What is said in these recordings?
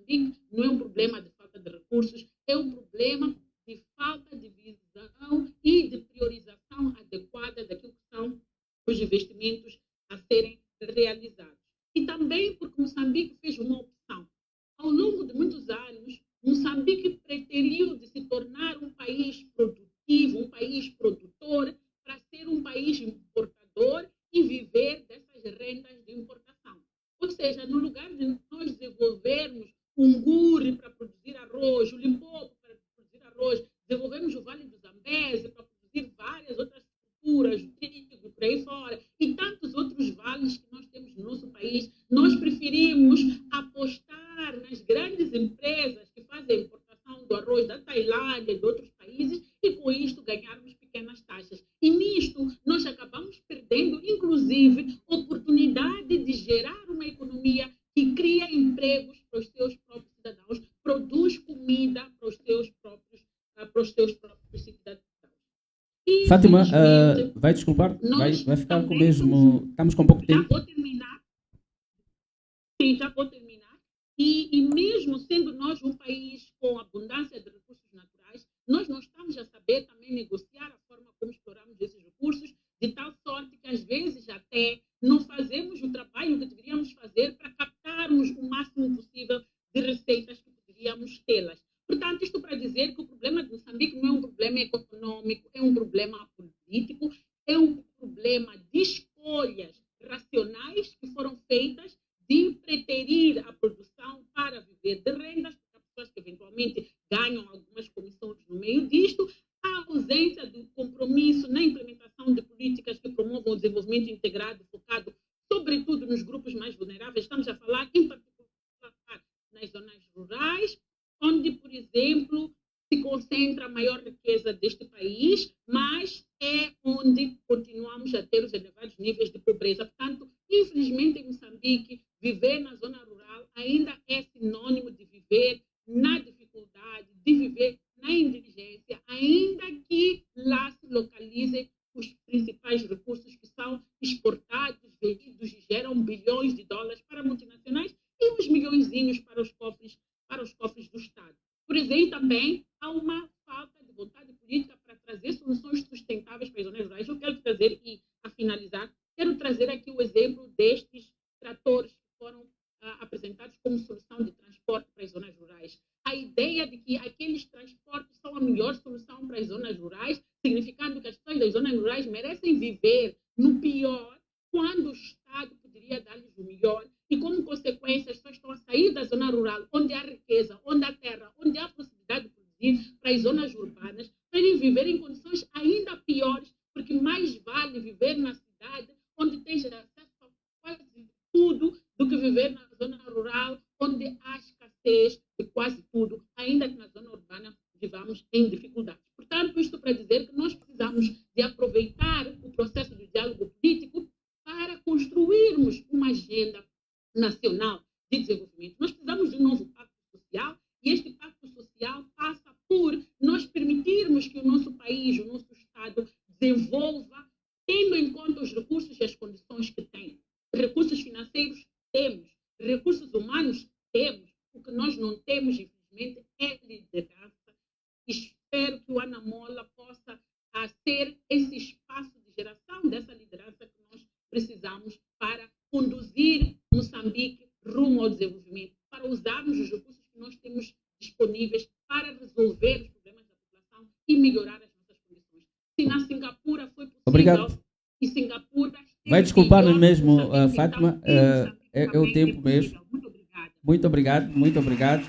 Moçambique não é um problema de falta de recursos, é um problema de falta de visão e de priorização adequada daquilo que são os investimentos a serem realizados. E também porque Moçambique fez uma opção. Ao longo de muitos anos, Moçambique preteriu de se tornar um país produtivo, um país produtor, para ser um país importador e viver dessas rendas de importação. Ou seja, no lugar de nós desenvolvermos um Guri para produzir arroz, o Limpopo para produzir arroz, desenvolvemos o Vale do Zambeze para produzir várias outras culturas, o trigo, por aí fora, e tantos outros vales que nós temos no nosso país, nós preferimos apostar nas grandes empresas que fazem a importação do arroz da Tailândia e de outros países e com isto ganharmos pequenas taxas. E nisto nós acabamos perdendo, inclusive, oportunidade de gerar uma economia que cria empregos para os seus próprios cidadãos, produz comida para os seus próprios cidadãos. E, Fátima, vai desculpar? Vai ficar com o mesmo... Estamos com pouco tempo. Já vou terminar. Sim, já vou terminar. E mesmo sendo nós um país com abundância de recursos naturais, nós não estamos a saber também negociar a forma como exploramos esses recursos, de tal sorte que às vezes até não fazemos o trabalho que deveríamos fazer para captarmos o máximo possível de receitas que poderíamos tê-las. Portanto, isto para dizer que o problema de Moçambique não é um problema econômico, é um problema político, é um problema de escolhas racionais que foram feitas de preterir a produção para viver de rendas, para pessoas que eventualmente ganham algumas comissões no meio disto, a ausência de compromisso na implementação de políticas que promovam o desenvolvimento integrado, focado sobretudo nos grupos mais vulneráveis. Estamos a falar, em particular, nas zonas rurais, onde, por exemplo, se concentra a maior riqueza deste país, mas é onde continuamos a ter os elevados níveis de pobreza. Portanto, infelizmente, em Moçambique, viver na zona rural ainda é sinônimo de viver na dificuldade, de viver na indigência, ainda que lá se localizem os principais recursos que são exportados, vendidos e geram bilhões de dólares para multinacionais e uns milhõezinhos para os cofres do Estado. Por exemplo, também há uma falta de vontade política para trazer soluções sustentáveis para as zonas rurais. Eu quero trazer, e a finalizar, quero trazer aqui o exemplo destes tratores que foram apresentados como solução de transporte para as zonas rurais. A ideia de que aqueles transportes são a melhor solução para as zonas rurais, significando que as pessoas das zonas rurais merecem viver no pior, quando o Estado poderia dar-lhes o melhor, e como consequência as pessoas estão a sair da zona rural, onde há riqueza, onde há terra, onde há possibilidade de produzir, para as zonas urbanas, para eles viverem em condições ainda piores, porque mais vale viver na cidade, onde tens acesso a quase tudo, do que viver na zona rural, onde há escassez de quase tudo, ainda que na zona urbana vivamos em dificuldades. Portanto, isto para dizer que nós precisamos de aproveitar o processo do diálogo político para construirmos uma agenda nacional de desenvolvimento. Nós precisamos de um novo pacto social, e este pacto social passa por nós permitirmos que o nosso país, o nosso Estado, desenvolva, tendo em conta os recursos e as condições que tem. Recursos financeiros temos, recursos humanos temos. O que nós não temos, infelizmente, é liderança. Espero que o Anamola possa ser esse espaço de geração dessa liderança que nós precisamos para conduzir Moçambique rumo ao desenvolvimento, para usarmos os recursos que nós temos disponíveis para resolver os problemas da população e melhorar as nossas condições. Se na Singapura foi possível, obrigado. E Singapura... Vai desculpar-me mesmo, Fátima, é o tempo mesmo. Muito obrigada. Muito obrigado, muito obrigado.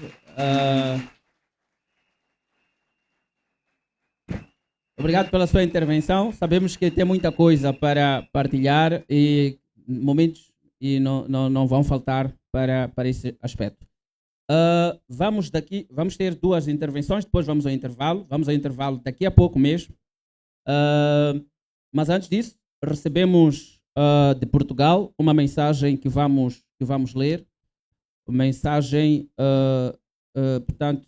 Obrigado pela sua intervenção. Sabemos que tem muita coisa para partilhar e momentos e não vão faltar para esse aspecto. Vamos ter duas intervenções, depois vamos ao intervalo. Vamos ao intervalo daqui a pouco mesmo. Mas antes disso, recebemos de Portugal uma mensagem que vamos ler. Mensagem, portanto,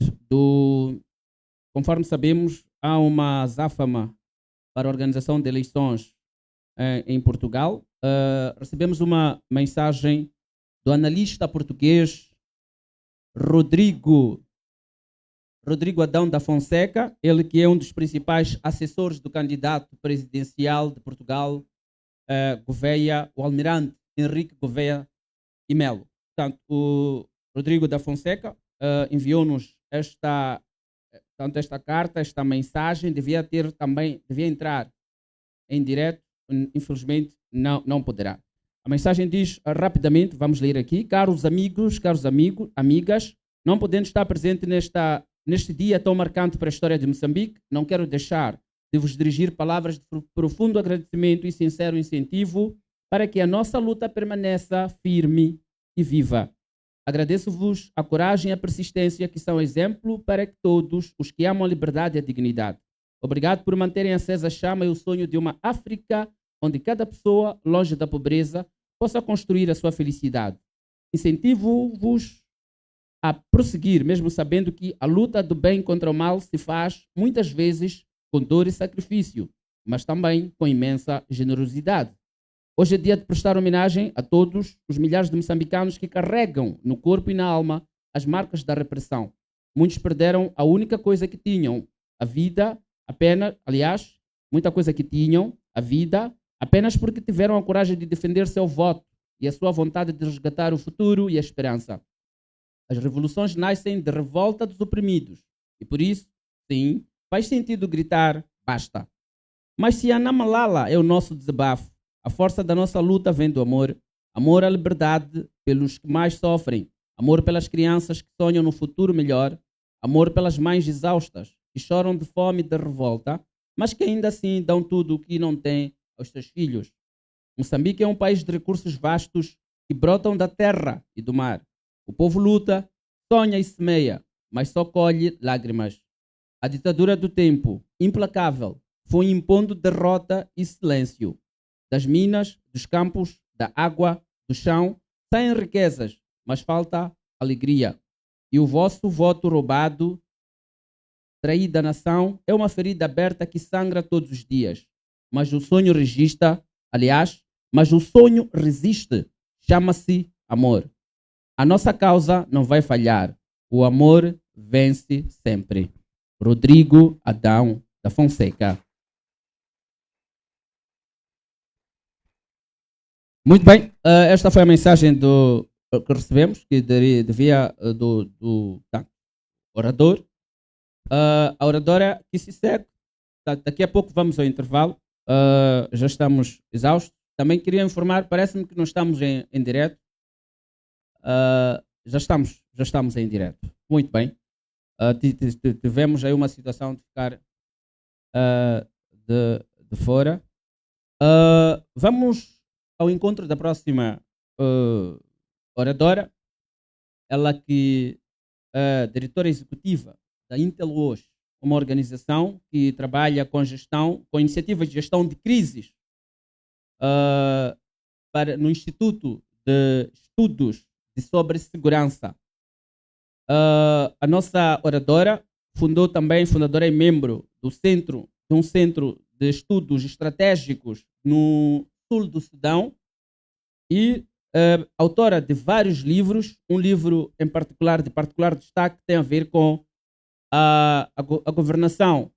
conforme sabemos, há uma azáfama para a organização de eleições em Portugal. Recebemos uma mensagem do analista português Rodrigo Adão da Fonseca, ele que é um dos principais assessores do candidato presidencial de Portugal, Gouveia, o almirante Henrique Gouveia e Melo. Portanto, o Rodrigo da Fonseca enviou-nos esta carta, esta mensagem, devia entrar em direto, infelizmente não poderá. A mensagem diz rapidamente, vamos ler aqui: caros amigos, amigas, não podendo estar presente neste dia tão marcante para a história de Moçambique, não quero deixar de vos dirigir palavras de profundo agradecimento e sincero incentivo para que a nossa luta permaneça firme e viva. Agradeço-vos a coragem e a persistência que são exemplo para que todos os que amam a liberdade e a dignidade. Obrigado por manterem acesa a chama e o sonho de uma África onde cada pessoa, longe da pobreza, possa construir a sua felicidade. Incentivo-vos a prosseguir, mesmo sabendo que a luta do bem contra o mal se faz, muitas vezes, com dor e sacrifício, mas também com imensa generosidade. Hoje é dia de prestar homenagem a todos os milhares de moçambicanos que carregam no corpo e na alma as marcas da repressão. Muitos perderam a única coisa que tinham, a vida, muita coisa que tinham, a vida, apenas porque tiveram a coragem de defender seu voto e a sua vontade de resgatar o futuro e a esperança. As revoluções nascem de revolta dos oprimidos e por isso, sim, faz sentido gritar basta. Mas se Ana Malala é o nosso desabafo, a força da nossa luta vem do amor. Amor à liberdade pelos que mais sofrem. Amor pelas crianças que sonham no futuro melhor. Amor pelas mães exaustas que choram de fome e de revolta, mas que ainda assim dão tudo o que não têm aos seus filhos. Moçambique é um país de recursos vastos que brotam da terra e do mar. O povo luta, sonha e semeia, mas só colhe lágrimas. A ditadura do tempo, implacável, foi impondo derrota e silêncio. Das minas, dos campos, da água, do chão, saem riquezas, mas falta alegria. E o vosso voto roubado, traído da nação, é uma ferida aberta que sangra todos os dias. Mas o sonho resiste, chama-se amor. A nossa causa não vai falhar. O amor vence sempre. Rodrigo Adão da Fonseca. Muito bem, esta foi a mensagem que recebemos, que devia do orador. A oradora que se segue, daqui a pouco vamos ao intervalo, já estamos exaustos. Também queria informar, parece-me que não estamos em direto. Já estamos em direto. Muito bem. Tivemos aí uma situação de ficar de fora. Vamos ao encontro da próxima oradora, ela que é diretora executiva da Intel hoje, uma organização que trabalha com iniciativas de gestão de crises no Instituto de Estudos de Cibersegurança. A nossa oradora fundadora e membro de um centro de estudos estratégicos no sul do Sudão e autora de vários livros, um livro em particular, de particular destaque, tem a ver com a governação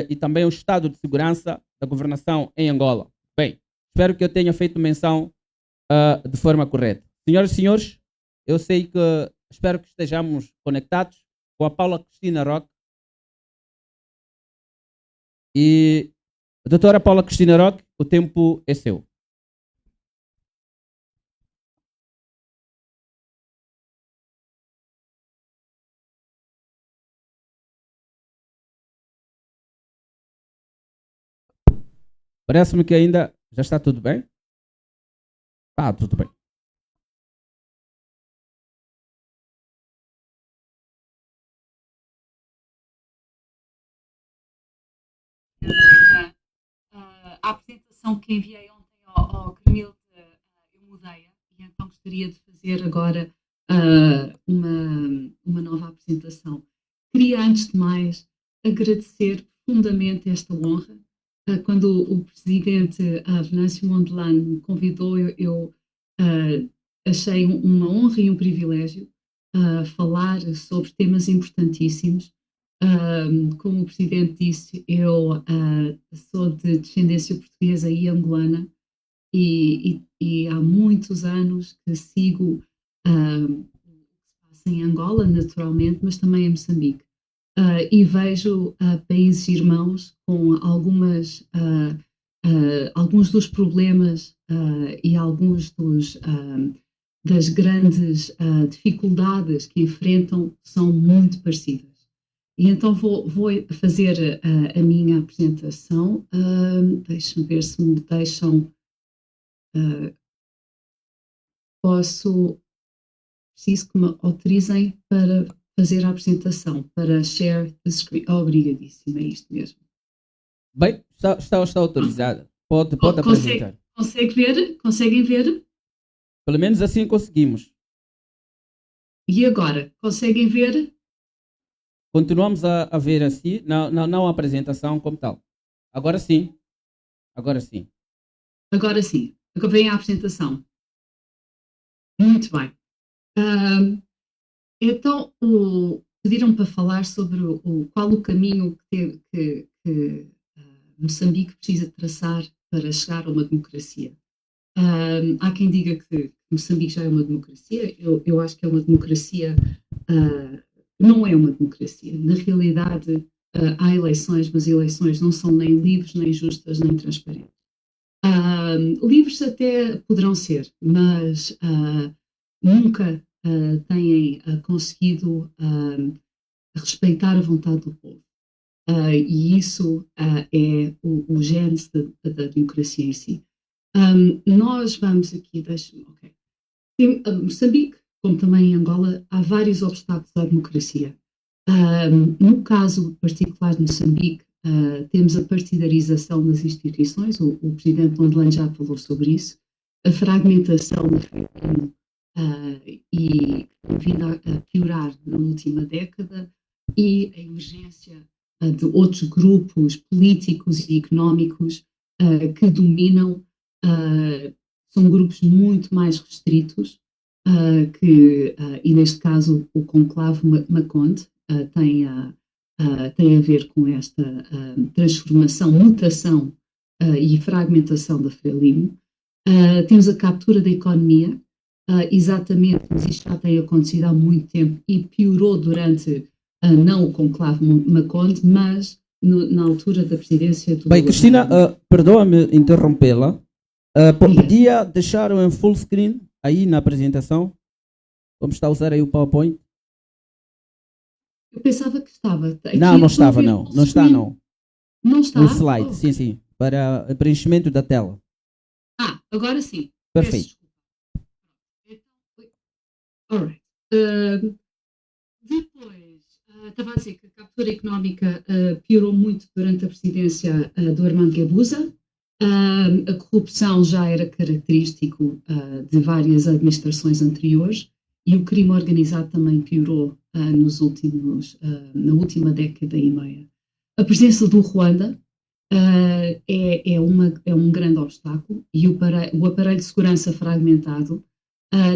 e também o estado de segurança da governação em Angola. Bem, espero que eu tenha feito menção de forma correta. Senhoras e senhores, espero que estejamos conectados com a Paula Cristina Roque. E a doutora Paula Cristina Roque, o tempo é seu. Parece-me que ainda já está tudo bem. Tudo bem. A apresentação que enviei ontem ao Cremil, eu mudei-a e então gostaria de fazer agora uma nova apresentação. Queria, antes de mais, agradecer profundamente esta honra. Quando o presidente Venâncio Mondlane me convidou, eu achei uma honra e um privilégio falar sobre temas importantíssimos. Como o Presidente disse, eu sou de descendência portuguesa e angolana e há muitos anos que sigo o que se passa em Angola, naturalmente, mas também em Moçambique. E vejo países irmãos com alguns dos problemas e alguns das grandes dificuldades que enfrentam são muito parecidas. E então vou fazer a minha apresentação. Deixa-me ver se me deixam. Preciso que me autorizem para fazer a apresentação, para share the screen. Obrigadíssima, é isto mesmo. Bem, está autorizada. Pode apresentar. Conseguem ver? Pelo menos assim conseguimos. E agora? Conseguem ver? Continuamos a ver assim, não a apresentação como tal. Agora sim. Agora sim. Agora sim. Agora vem a apresentação. Muito bem. Então, pediram para falar sobre qual o caminho que Moçambique precisa traçar para chegar a uma democracia. Há quem diga que Moçambique já é uma democracia. Eu acho que é uma democracia. Não é uma democracia. Na realidade, há eleições, mas eleições não são nem livres, nem justas, nem transparentes. Livres até poderão ser, mas nunca têm conseguido respeitar a vontade do povo. E isso é o gênese da democracia em si. Nós vamos aqui, ok. Moçambique, como também em Angola, há vários obstáculos à democracia. No caso particular de Moçambique, temos a partidarização das instituições, o Presidente Mondlane já falou sobre isso, a fragmentação do Frelimo e vindo a piorar na última década, e a emergência de outros grupos políticos e económicos que dominam, são grupos muito mais restritos, e neste caso o conclave Maconde tem a ver com esta transformação, mutação e fragmentação da Frelimo. Temos a captura da economia, exatamente, mas isto já tem acontecido há muito tempo e piorou durante, não o conclave Maconde, mas na altura da presidência do... Bem, Cristina, perdoa-me interrompê-la. Podia deixar em full screen aí na apresentação? Como está a usar aí o PowerPoint? Eu pensava que estava. Aqui não estava, não. Não está, não. Não está? Um slide, sim. Para preenchimento da tela. Agora sim. Perfeito. Alright. Depois, estava a dizer que a captura económica piorou muito durante a presidência do Armando Guebuza. A corrupção já era característico de várias administrações anteriores e o crime organizado também piorou na última década e meia. A presença do Ruanda é um grande obstáculo e o aparelho de segurança fragmentado.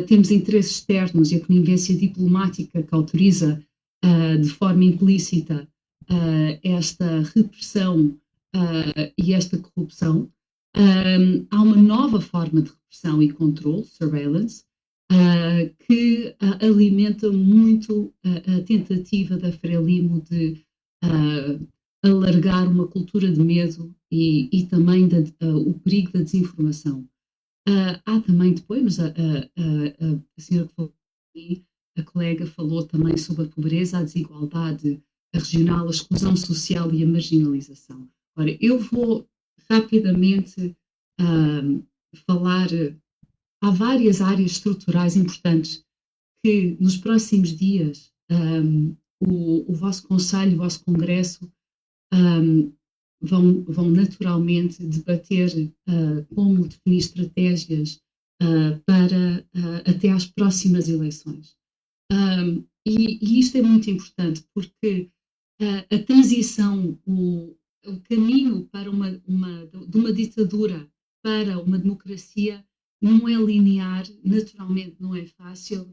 Temos interesses externos e a conivência diplomática que autoriza de forma implícita esta repressão e esta corrupção. Há uma nova forma de repressão e controle, surveillance, que alimenta muito a tentativa da Frelimo de alargar uma cultura de medo e também o perigo da desinformação. Há também depois, mas a senhora que falou aqui, a colega falou também sobre a pobreza, a desigualdade regional, a exclusão social e a marginalização. Ora, eu vou rapidamente falar. Há várias áreas estruturais importantes que nos próximos dias o vosso Conselho, o vosso Congresso vão naturalmente debater como definir estratégias para até às próximas eleições. E isto é muito importante porque a transição, o caminho para de uma ditadura para uma democracia não é linear, naturalmente não é fácil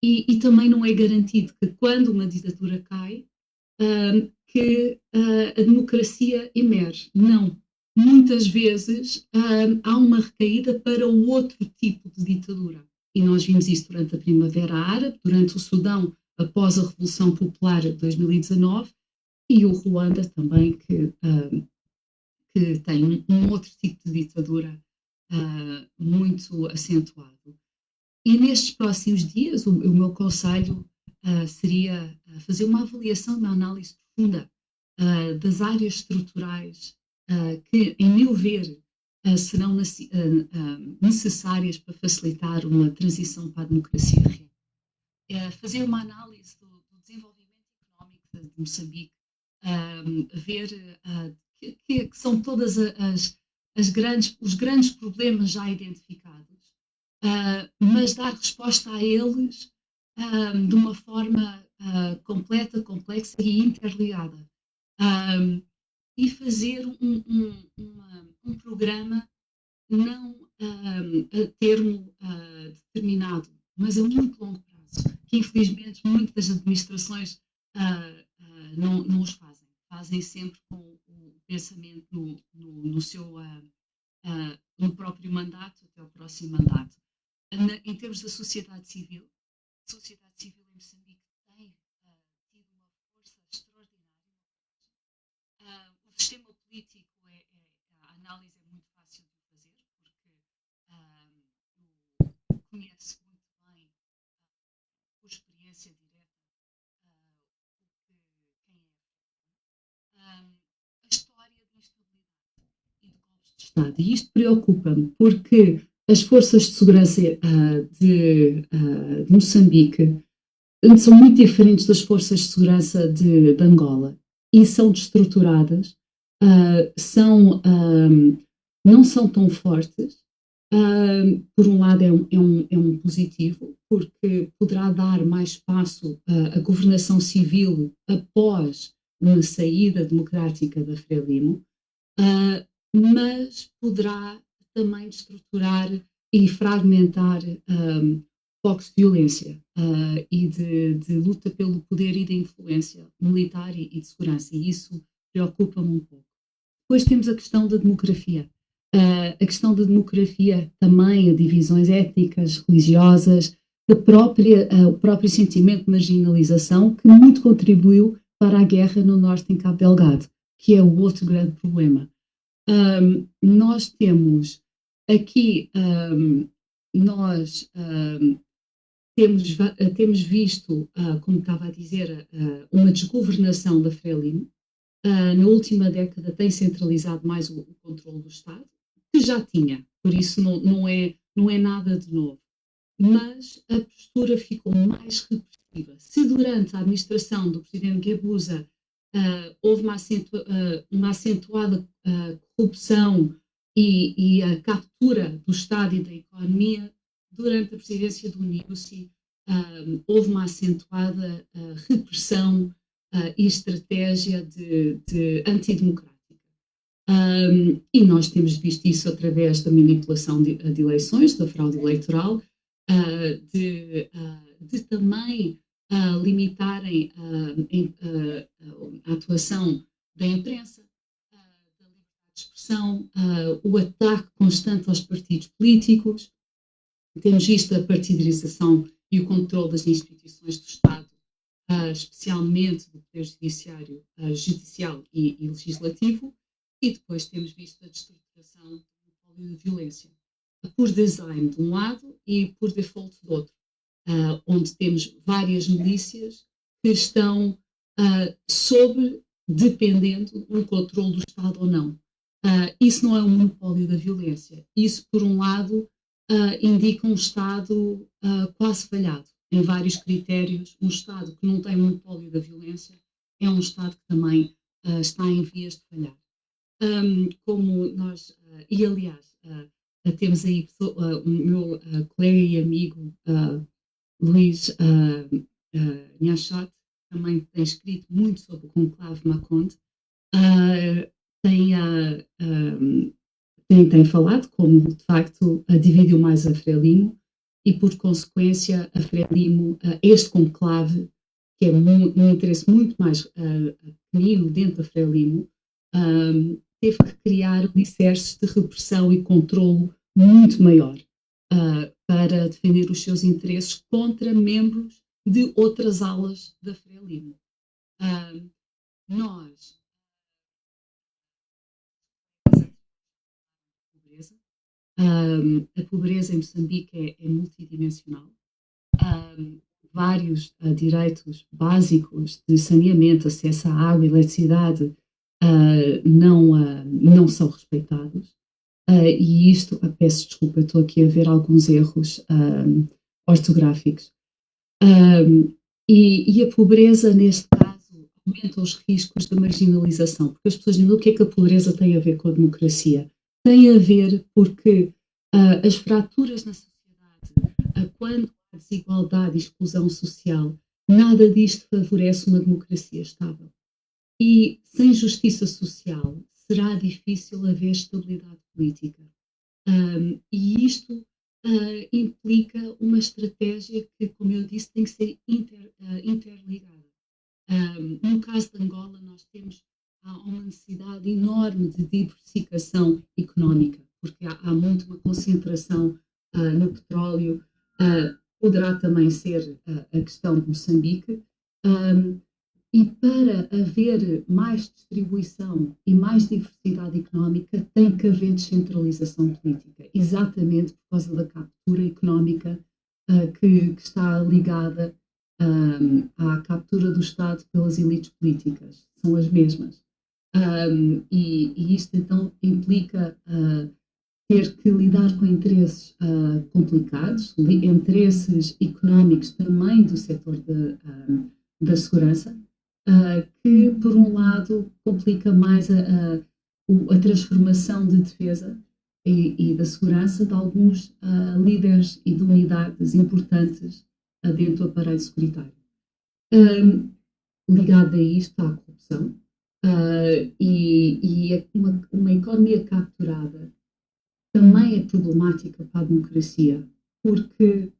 e também não é garantido que quando uma ditadura cai, que a democracia emerge. Não. Muitas vezes há uma recaída para o outro tipo de ditadura. E nós vimos isso durante a Primavera Árabe, durante o Sudão, após a Revolução Popular de 2019, e o Ruanda também, que tem um outro tipo de ditadura muito acentuado. E nestes próximos dias, o meu conselho seria fazer uma avaliação, uma análise profunda das áreas estruturais que, em meu ver, serão necessárias para facilitar uma transição para a democracia real. Fazer uma análise do desenvolvimento económico de Moçambique, ver que são todas os grandes problemas já identificados, mas dar resposta a eles de uma forma completa, complexa e interligada. E fazer um programa não a termo determinado, mas a muito longo prazo, que infelizmente muitas administrações não os fazem. Fazem sempre com o pensamento no próprio mandato, até o próximo mandato. Em termos da sociedade civil, a sociedade civil em Moçambique tem tido uma força extraordinária. O sistema político, a análise é muito fácil de fazer, porque conhece muito bem, por experiência direta, quem é a história de instabilidade e de golpes de Estado. E isto preocupa-me, porque as forças de segurança de Moçambique são muito diferentes das forças de segurança de Angola e são destruturadas, não são tão fortes. Por um lado é um positivo, porque poderá dar mais espaço à governação civil após uma saída democrática da Frelimo, mas poderá também destruturar e fragmentar focos de violência e de luta pelo poder e de influência militar e de segurança, e isso preocupa-me um pouco. Depois temos a questão da demografia. A questão da demografia também, a divisões étnicas, religiosas, o próprio sentimento de marginalização, que muito contribuiu para a guerra no norte em Cabo Delgado, que é o outro grande problema. Nós temos aqui, temos visto, como estava a dizer, uma desgovernação da Frelimo. Na última década tem centralizado mais o controle do Estado, que já tinha, por isso não é nada de novo. Mas a postura ficou mais repressiva. Se durante a administração do presidente Guebuza houve uma acentuada corrupção e a captura do Estado e da economia, durante a presidência do Nyusi houve uma acentuada repressão e estratégia de antidemocrática. E nós temos visto isso através da manipulação de eleições, da fraude eleitoral, de também limitarem a atuação da imprensa, da liberdade de expressão, o ataque constante aos partidos políticos. Temos visto a partidarização e o controle das instituições do Estado, especialmente do Poder Judicial e Legislativo, e depois temos visto a destruturação do monopólio de violência, por design de um lado e por default do outro, onde temos várias milícias que estão dependendo do controle do Estado ou não. Isso não é um monopólio da violência. Isso, por um lado, indica um Estado quase falhado. Em vários critérios, um Estado que não tem monopólio da violência é um Estado que também está em vias de falhar. Como nós, e aliás, temos aí o meu colega e amigo Luís Nhachot, também tem escrito muito sobre o conclave Maconde, tem falado como, de facto, dividiu mais a Frelimo, e, por consequência, a Frelimo, este conclave, que é um interesse muito mais pequenino dentro da Frelimo, teve que criar alicerces de repressão e controlo muito maior para defender os seus interesses contra membros de outras alas da Frelimo. Nós, a pobreza em Moçambique é multidimensional. Vários direitos básicos de saneamento, acesso à água e eletricidade não são respeitados. E isto, peço desculpa, estou aqui a ver alguns erros ortográficos. E a pobreza, neste caso, aumenta os riscos de marginalização, porque as pessoas dizem o que é que a pobreza tem a ver com a democracia? Tem a ver porque as fraturas na sociedade, quando há desigualdade e exclusão social, nada disto favorece uma democracia estável. E sem justiça social será difícil haver estabilidade política. E isto implica uma estratégia que, como eu disse, tem que ser interligada. No caso de Angola, nós temos uma necessidade enorme de diversificação económica, porque há muito uma concentração no petróleo. Poderá também ser a questão de Moçambique. E para haver mais distribuição e mais diversidade económica, tem que haver descentralização política, exatamente por causa da captura económica que está ligada à captura do Estado pelas elites políticas. São as mesmas. E isto, então, implica ter que lidar com interesses complicados, interesses económicos também do setor da segurança, que, por um lado, complica mais a transformação de defesa e da segurança de alguns líderes e de unidades importantes dentro do aparelho securitário. Ligado a isto está a corrupção e uma economia capturada também é problemática para a democracia, porque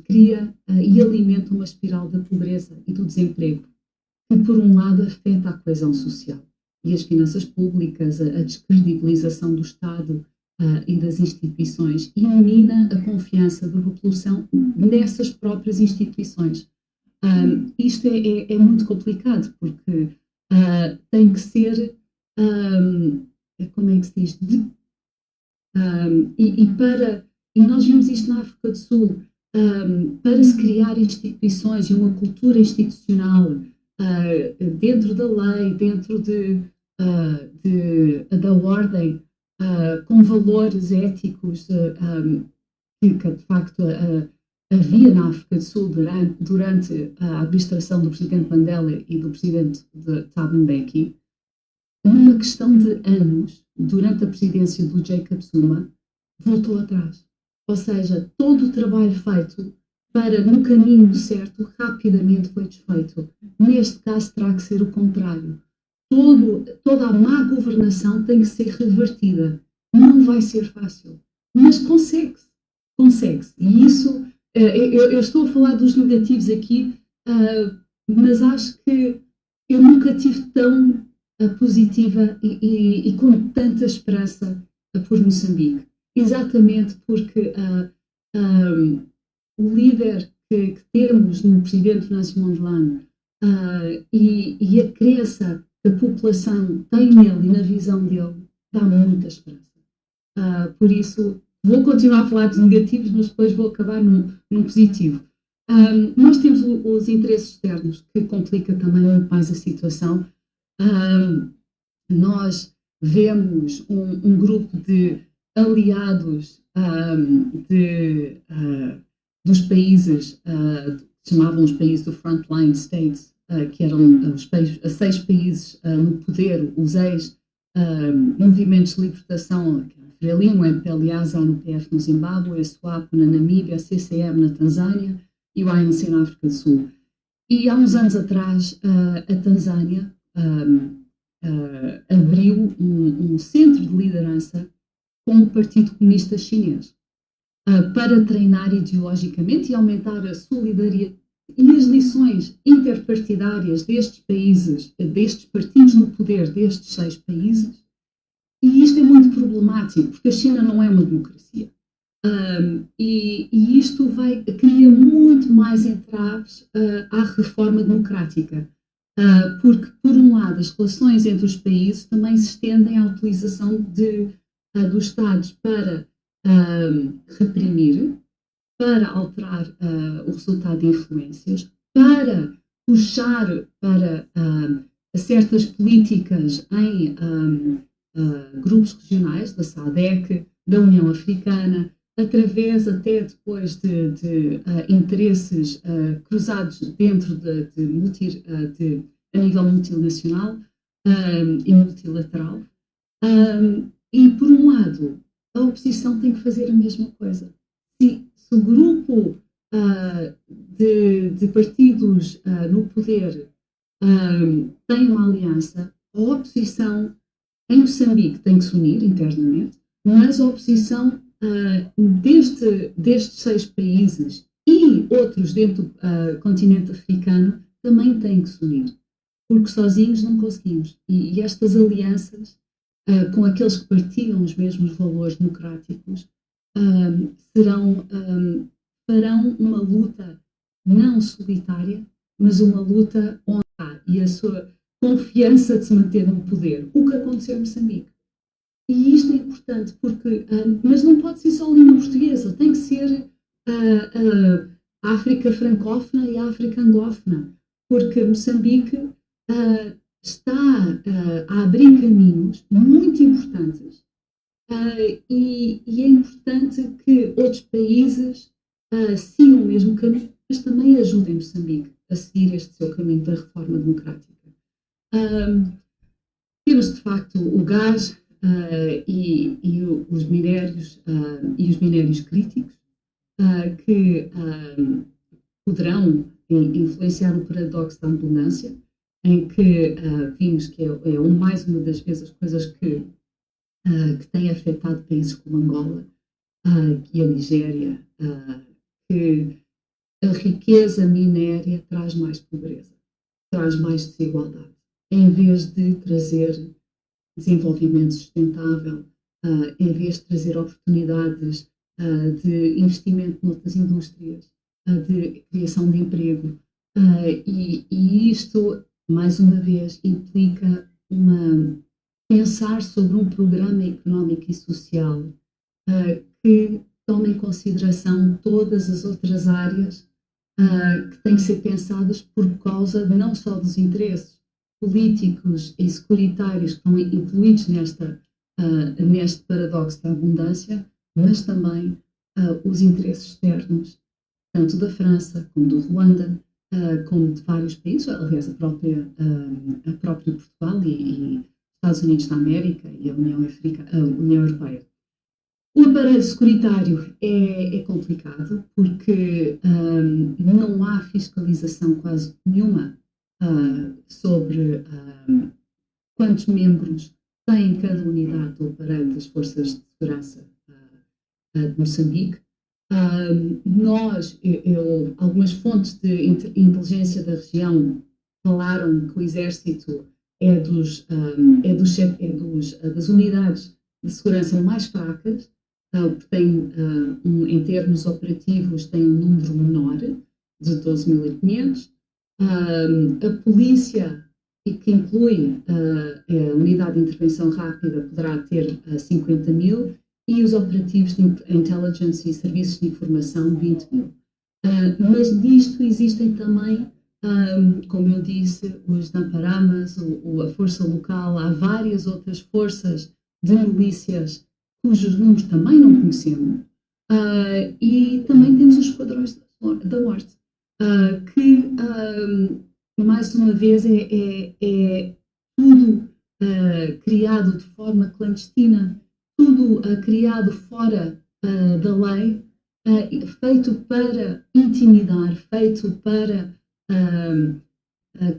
cria e alimenta uma espiral da pobreza e do desemprego, que, por um lado, afeta a coesão social e as finanças públicas, a descredibilização do Estado e das instituições, e mina a confiança da população nessas próprias instituições. Isto é muito complicado, porque tem que ser, como é que se diz, e nós vimos isto na África do Sul, para se criar instituições e uma cultura institucional dentro da lei, dentro da ordem, com valores éticos que de facto havia na África do Sul durante a administração do presidente Mandela e do presidente Thabo Mbeki, numa questão de anos, durante a presidência do Jacob Zuma, voltou atrás. Ou seja, todo o trabalho feito para, no caminho certo, rapidamente foi desfeito. Neste caso, terá que ser o contrário. Toda a má governação tem que ser revertida. Não vai ser fácil, mas consegue-se. Consegue-se. E isso, eu estou a falar dos negativos aqui, mas acho que eu nunca tive tão positiva e com tanta esperança por Moçambique. Exatamente porque o líder que temos no presidente Venâncio Mondlane e a crença que a população tem nele e na visão dele dá muita esperança. Por isso, vou continuar a falar dos negativos, mas depois vou acabar num positivo. Nós temos os interesses externos, que complica também muito mais a situação. Nós vemos um grupo de aliados dos países, chamavam os países do Frontline States, que eram os 6 países no poder, os ex-movimentos de libertação, Frelimo, o MPLA, a ZANU-PF no Zimbábue, a SWAPO na Namíbia, a CCM na Tanzânia e o ANC na África do Sul. E há uns anos atrás, a Tanzânia abriu um centro de liderança com o Partido Comunista Chinês. para treinar ideologicamente e aumentar a solidariedade e as lições interpartidárias destes países, destes partidos no poder destes 6 países. E isto é muito problemático, porque a China não é uma democracia. E isto cria muito mais entraves à reforma democrática. Porque, por um lado, as relações entre os países também se estendem à utilização dos Estados para reprimir, para alterar o resultado de influências, para puxar para certas políticas em grupos regionais, da SADC, da União Africana, através até depois de interesses cruzados dentro a nível multinacional e multilateral. E, por um lado, a oposição tem que fazer a mesma coisa. Se o grupo de partidos no poder tem uma aliança, a oposição em Moçambique tem que se unir internamente, mas a oposição destes 6 países e outros dentro do continente africano também tem que se unir, porque sozinhos não conseguimos. E estas alianças com aqueles que partilham os mesmos valores democráticos farão uma luta não solitária, mas uma luta onde há e a sua confiança de se manter no poder, o que aconteceu em Moçambique. E isto é importante, porque, mas não pode ser só a língua portuguesa, tem que ser a África francófona e a África anglófona, porque Moçambique está a abrir caminhos muito importantes e é importante que outros países sigam o mesmo caminho, mas também ajudem Moçambique a seguir este seu caminho da reforma democrática. Temos, de facto, o gás e os minérios críticos que poderão influenciar o paradoxo da abundância, em que vimos que é mais uma das vezes as coisas que têm afetado países como Angola e a Nigéria, que a riqueza minéria traz mais pobreza, traz mais desigualdade, em vez de trazer desenvolvimento sustentável, em vez de trazer oportunidades de investimento noutras indústrias, de criação de emprego. E isto, mais uma vez, implica pensar sobre um programa económico e social que tome em consideração todas as outras áreas que têm que ser pensadas por causa não só dos interesses políticos e securitários que estão incluídos neste paradoxo da abundância, mas também os interesses externos, tanto da França como do Ruanda, como de vários países, aliás, a própria Portugal e Estados Unidos da América e a União Europeia. O aparelho securitário é complicado porque não há fiscalização quase nenhuma sobre quantos membros tem cada unidade do aparelho das forças de segurança de Moçambique. Algumas fontes de inteligência da região falaram que o exército é das unidades de segurança mais fracas, tem, em termos operativos, tem um número menor, de 12.500. A polícia, que inclui a unidade de intervenção rápida, poderá ter 50.000, e os operativos de intelligence e serviços de informação, 20.000. Mas nisto existem também, como eu disse, os Namparamas, a força local, há várias outras forças de milícias cujos números também não conhecemos, e também temos os esquadrões da morte, que, mais uma vez, é tudo criado de forma clandestina, tudo criado fora da lei, feito para intimidar, feito para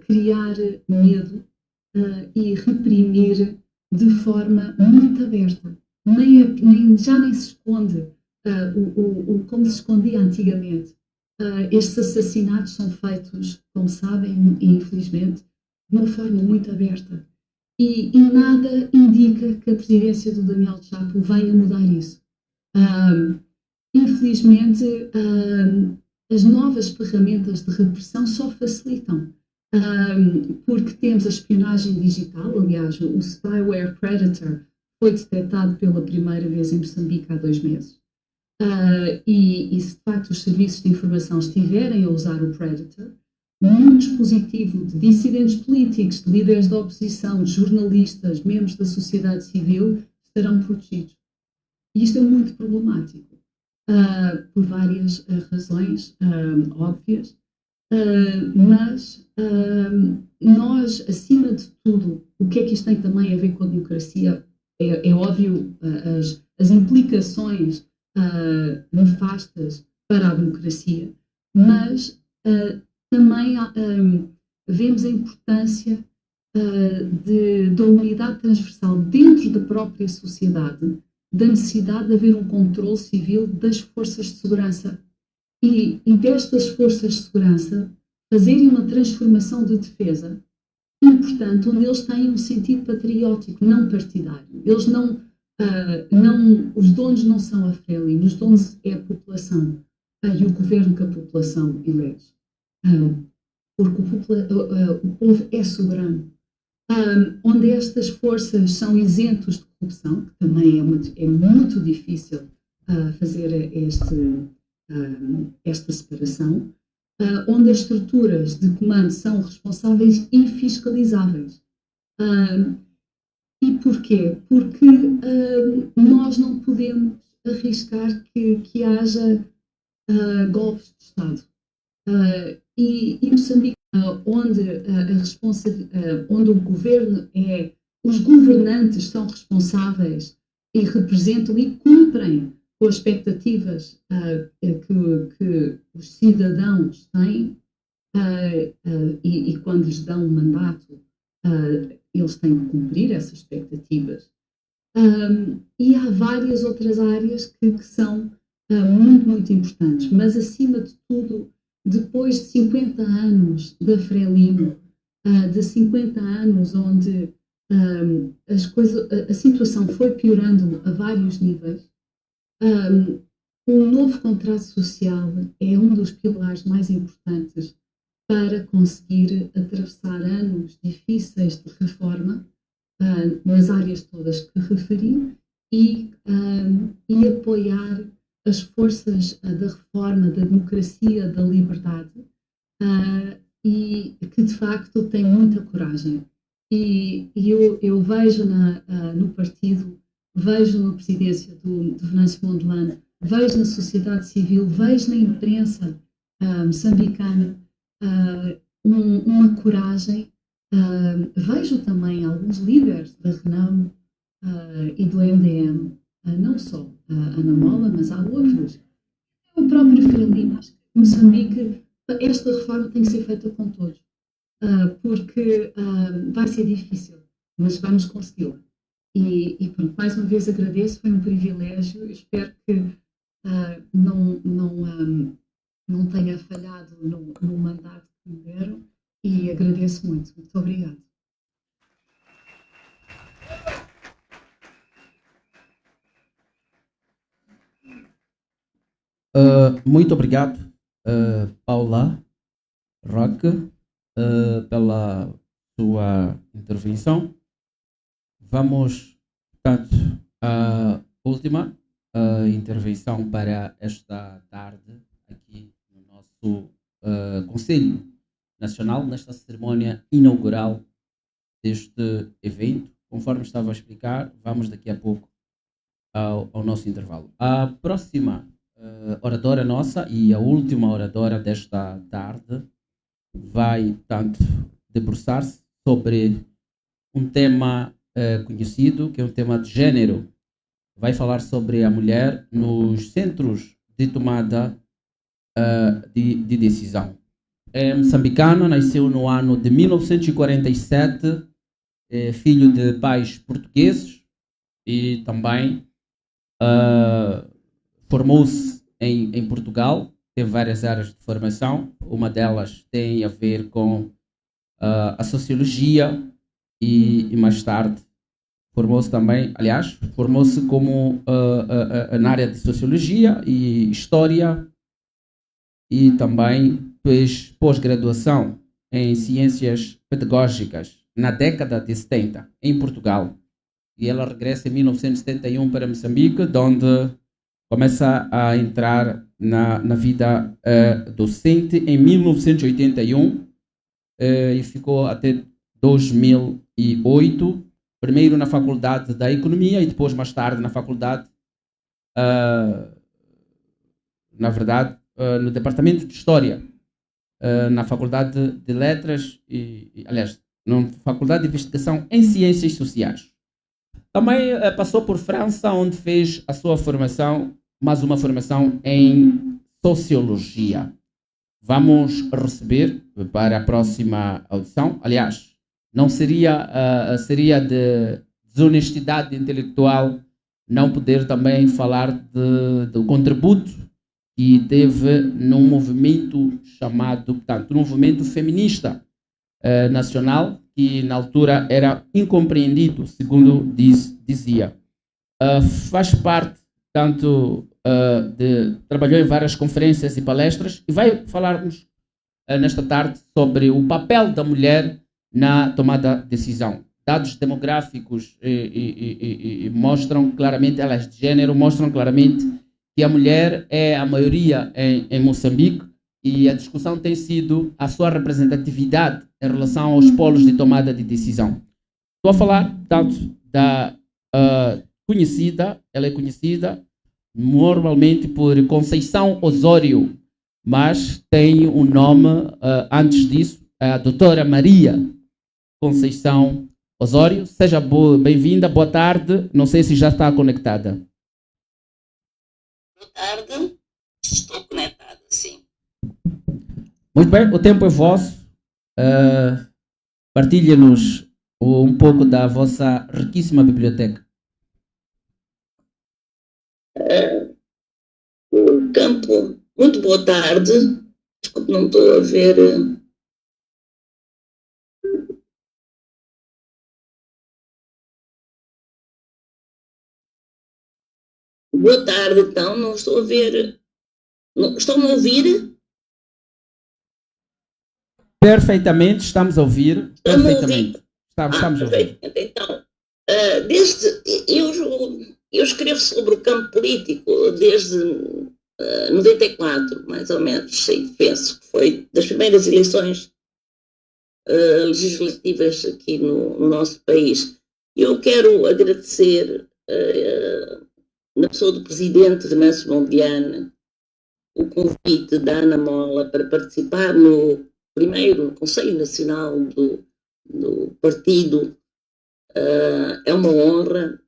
criar medo e reprimir de forma muito aberta. Já nem se esconde como se escondia antigamente. Estes assassinatos são feitos, como sabem, infelizmente, de uma forma muito aberta. E nada indica que a presidência do Daniel Chapo venha mudar isso. Infelizmente, as novas ferramentas de repressão só facilitam, porque temos a espionagem digital. Aliás, o spyware Predator foi detectado pela primeira vez em Moçambique há 2 meses. E se de facto os serviços de informação estiverem a usar o Predator, nenhum dispositivo de dissidentes políticos, de líderes da oposição, de jornalistas, membros da sociedade civil estarão protegidos. E isto é muito problemático, por várias razões óbvias, mas nós, acima de tudo, o que é que isto tem também a ver com a democracia? É óbvio as implicações nefastas para a democracia, mas também vemos a importância da unidade transversal dentro da própria sociedade, da necessidade de haver um controle civil das forças de segurança e destas forças de segurança fazerem uma transformação de defesa importante, onde eles têm um sentido patriótico, não partidário. Eles os donos não são a Frelimo, os donos é a população e o governo que a população elege. Porque o povo é soberano. Onde estas forças são isentos de corrupção, que também é muito difícil fazer esta separação, onde as estruturas de comando são responsáveis e fiscalizáveis. E porquê? Porque nós não podemos arriscar que haja golpes de Estado. E Moçambique, onde o governo os governantes são responsáveis e representam e cumprem com as expectativas que os cidadãos têm, e quando lhes dão um mandato, eles têm que cumprir essas expectativas. E há várias outras áreas que são muito, muito importantes, mas acima de tudo, depois de 50 anos da Frelimo, de 50 anos onde a situação foi piorando a vários níveis, um novo contrato social é um dos pilares mais importantes para conseguir atravessar anos difíceis de reforma nas áreas todas que referi e apoiar as forças da reforma, da democracia, da liberdade, e que de facto têm muita coragem. E eu vejo no partido, vejo na presidência do Venâncio Mondlane, vejo na sociedade civil, vejo na imprensa moçambicana uma coragem. Vejo também alguns líderes da Renamo e do MDM, não só a Ana Mola, mas há outros. O próprio Frelimo, acho que Moçambique, esta reforma tem que ser feita com todos, porque vai ser difícil, mas vamos consegui-la. E pronto, mais uma vez agradeço, foi um privilégio, espero que não tenha falhado no mandato que me deram e agradeço muito. Muito obrigada. Muito obrigado, Paula Roque, pela sua intervenção. Vamos, portanto, à última intervenção para esta tarde aqui no nosso Conselho Nacional, nesta cerimónia inaugural deste evento. Conforme estava a explicar, vamos daqui a pouco ao nosso intervalo. A próxima oradora nossa e a última oradora desta tarde vai, portanto, debruçar-se sobre um tema conhecido, que é um tema de género. Vai falar sobre a mulher nos centros de tomada de decisão. É moçambicano, nasceu no ano de 1947, filho de pais portugueses e também formou-se em Portugal, teve várias áreas de formação, uma delas tem a ver com a sociologia e mais tarde formou-se também, aliás, formou-se como na área de sociologia e história e também fez pós-graduação em ciências pedagógicas na década de 70 em Portugal. E ela regressa em 1971 para Moçambique, onde começa a entrar na vida docente em 1981 e ficou até 2008, primeiro na Faculdade da Economia e depois mais tarde na Faculdade, na verdade, no Departamento de História, na Faculdade de Letras aliás, na Faculdade de Investigação em Ciências Sociais. Também passou por França, onde fez a sua formação, mais uma formação em Sociologia. Vamos receber para a próxima audição. Aliás, não seria de desonestidade intelectual não poder também falar do contributo que teve num movimento chamado, portanto, um movimento feminista nacional, que na altura era incompreendido, segundo dizia. Faz parte, tanto trabalhou em várias conferências e palestras e vai falar-nos nesta tarde sobre o papel da mulher na tomada de decisão. Dados demográficos mostram claramente, elas de gênero, mostram claramente que a mulher é a maioria em Moçambique e a discussão tem sido a sua representatividade em relação aos polos de tomada de decisão. Estou a falar, tanto da conhecida, ela é conhecida normalmente por Conceição Osório, mas tem um nome antes disso, a doutora Maria Conceição Osório. Seja bem-vinda, boa tarde, não sei se já está conectada. Boa tarde, estou conectada, sim. Muito bem, o tempo é vosso. Partilhe-nos um pouco da vossa riquíssima biblioteca. O campo, muito boa tarde. Desculpe, não estou a ver. Boa tarde, então, não estou a ver. Estão a ouvir? Perfeitamente, estamos a ouvir. Perfeitamente. Estamos a ouvir. Então, eu escrevo sobre o campo político desde 94, mais ou menos, sim, penso que foi das primeiras eleições legislativas aqui no nosso país. Eu quero agradecer, na pessoa do presidente Venâncio Mondlane, o convite da Ana Mola para participar no primeiro Conselho Nacional do partido. É uma honra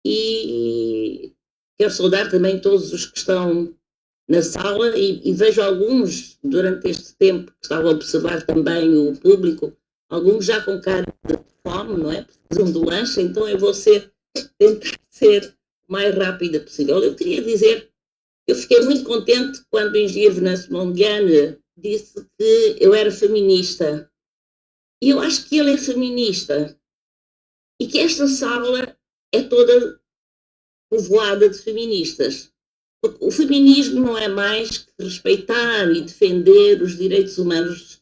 e quero saudar também todos os que estão na sala e vejo alguns durante este tempo que estava a observar também o público, alguns já com cara de fome, não é? Precisam do lanche, então eu vou tentar ser o mais rápida possível. Eu queria dizer, eu fiquei muito contente quando o engenheiro Venâncio Mondlane disse que eu era feminista. E eu acho que ele é feminista. E que esta sala é toda povoada de feministas. Porque o feminismo não é mais que respeitar e defender os direitos humanos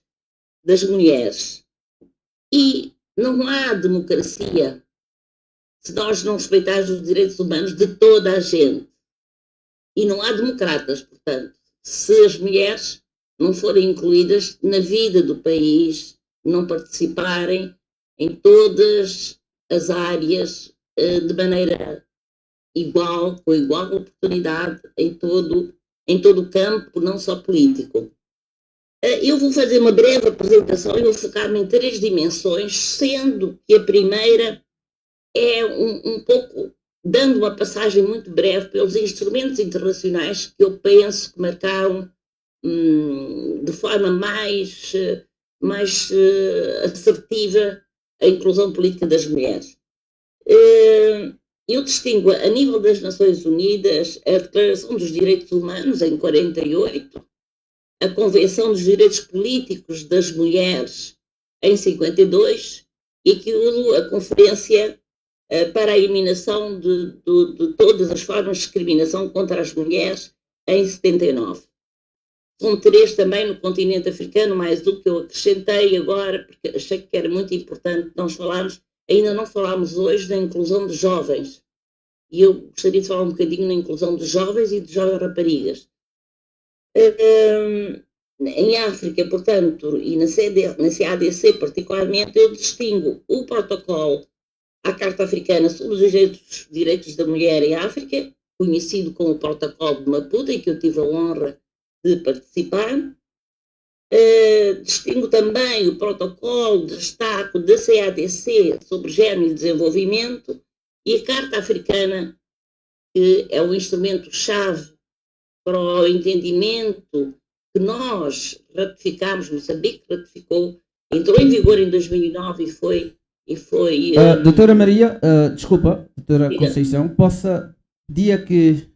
das mulheres. E não há democracia se nós não respeitarmos os direitos humanos de toda a gente. E não há democratas, portanto, se as mulheres não forem incluídas na vida do país, não participarem em todas as áreas de maneira igual, com igual oportunidade em todo o campo, não só político. Eu vou fazer uma breve apresentação e vou focar-me em 3 dimensões, sendo que a primeira é um pouco dando uma passagem muito breve pelos instrumentos internacionais que eu penso que marcaram de forma mais assertiva a inclusão política das mulheres. eu distingo, a nível das Nações Unidas, a Declaração dos Direitos Humanos, em 48, a Convenção dos Direitos Políticos das Mulheres, em 52, e aquilo, a Conferência para a Eliminação de todas as formas de discriminação contra as mulheres, em 79. São 3 também no continente africano, mais do que eu acrescentei agora, porque achei que era muito importante nós falarmos. Ainda não falámos hoje da inclusão de jovens. E eu gostaria de falar um bocadinho na inclusão de jovens e de jovens raparigas. Em África, portanto, e na CADC particularmente, eu distingo o protocolo à Carta Africana sobre os direitos da mulher em África, conhecido como o Protocolo de Maputo, em que eu tive a honra de participar. Distingo também o Protocolo de Estado da CADC sobre Género e Desenvolvimento e a Carta Africana, que é um instrumento-chave para o entendimento que nós ratificámos, Moçambique ratificou, entrou em vigor em 2009 e foi... doutora Maria, desculpa, doutora Conceição, possa pedir que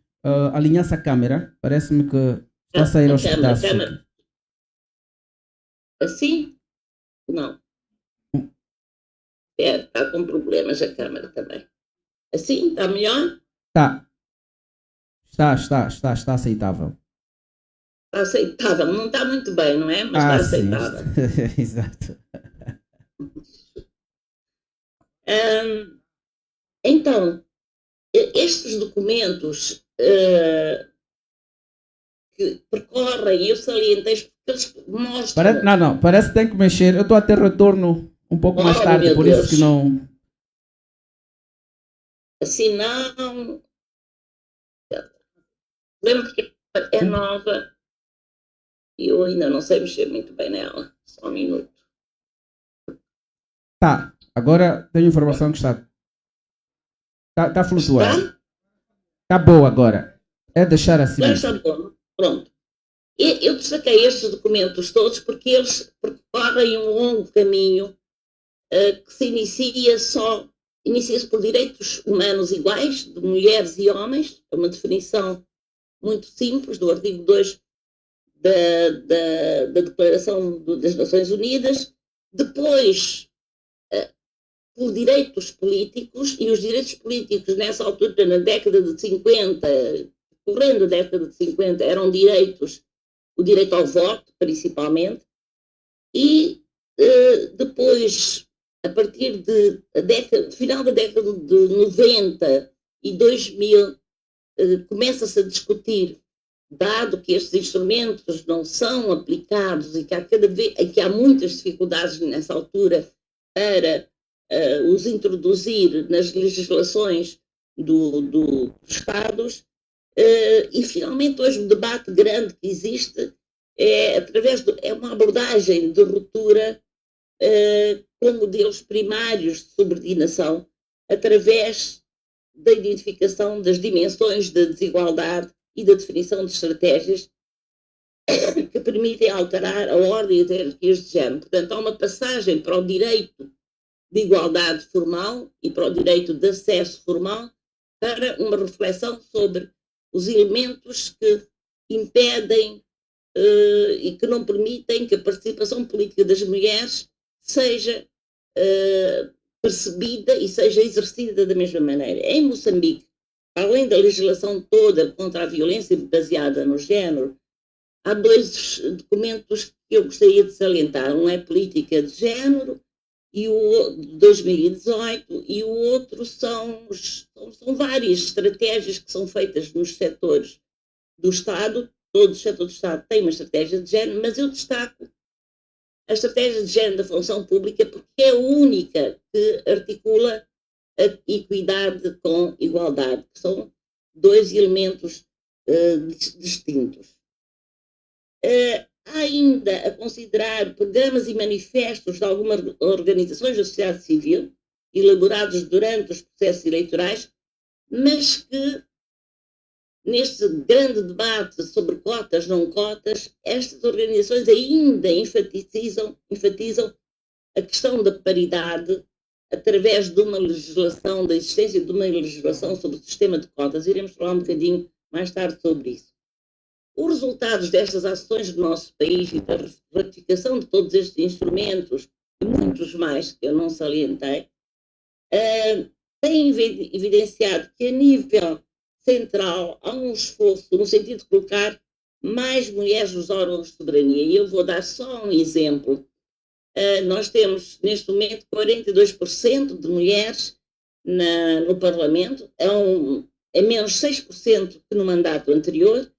alinhasse a câmera? Parece-me que está a sair aos pedaços. Assim? Não. Está com problemas a câmera também. Assim? Está melhor? Está. Está aceitável. Está aceitável. Não está muito bem, não é? Mas está aceitável. Exato. Então, estes documentos que percorrem, eu salientei porque eles mostram... Parece que tem que mexer. Eu estou a ter retorno um pouco mais tarde, por isso que não... Assim não... Lembro que é nova e eu ainda não sei mexer muito bem nela. Só um minuto. Tá, agora tenho informação que está a flutuar. Está boa agora. É deixar assim. Está bom. Pronto. Eu destaquei estes documentos todos porque eles percorrem um longo caminho que se inicia-se por direitos humanos iguais de mulheres e homens. É uma definição muito simples do artigo 2 da Declaração das Nações Unidas. Depois, por direitos políticos, e os direitos políticos nessa altura, na década de 50, correndo a década de 50, eram direitos, o direito ao voto, principalmente, e depois, a partir de final da década de 90 e 2000, começa-se a discutir, dado que estes instrumentos não são aplicados e que há muitas dificuldades nessa altura para os introduzir nas legislações dos Estados, e finalmente hoje o debate grande que existe é uma abordagem de ruptura com modelos primários de subordinação através da identificação das dimensões da desigualdade e da definição de estratégias que permitem alterar a ordem e as hierarquias de género. Portanto, há uma passagem para o direito de igualdade formal e para o direito de acesso formal para uma reflexão sobre os elementos que impedem e que não permitem que a participação política das mulheres seja percebida e seja exercida da mesma maneira. Em Moçambique, além da legislação toda contra a violência baseada no género, há 2 documentos que eu gostaria de salientar. Um é Política de Género, e o 2018, e o outro são várias estratégias que são feitas nos setores do Estado. Todo o setor do Estado tem uma estratégia de género, mas eu destaco a estratégia de género da função pública porque é a única que articula a equidade com igualdade, que são 2 elementos distintos. Há ainda a considerar programas e manifestos de algumas organizações da sociedade civil, elaborados durante os processos eleitorais, mas que, neste grande debate sobre cotas, não cotas, estas organizações ainda enfatizam a questão da paridade, através de uma legislação, da existência de uma legislação sobre o sistema de cotas. Iremos falar um bocadinho mais tarde sobre isso. Os resultados destas ações do nosso país e da ratificação de todos estes instrumentos, e muitos mais que eu não salientei, têm evidenciado que a nível central há um esforço no sentido de colocar mais mulheres nos órgãos de soberania. E eu vou dar só um exemplo. Nós temos, neste momento, 42% de mulheres no Parlamento, é menos 6% que no mandato anterior.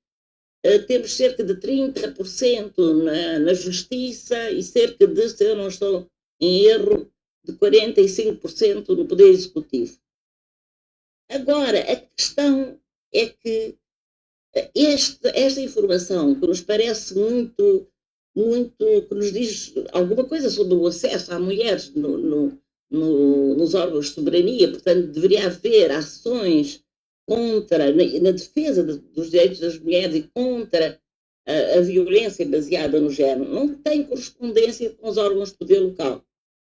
Temos cerca de 30% na Justiça e cerca de, se eu não estou em erro, de 45% no Poder Executivo. Agora, a questão é que esta informação, que nos parece muito, que nos diz alguma coisa sobre o acesso às mulheres nos órgãos de soberania, portanto, deveria haver ações na defesa dos direitos das mulheres e contra a violência baseada no género, não tem correspondência com os órgãos de poder local,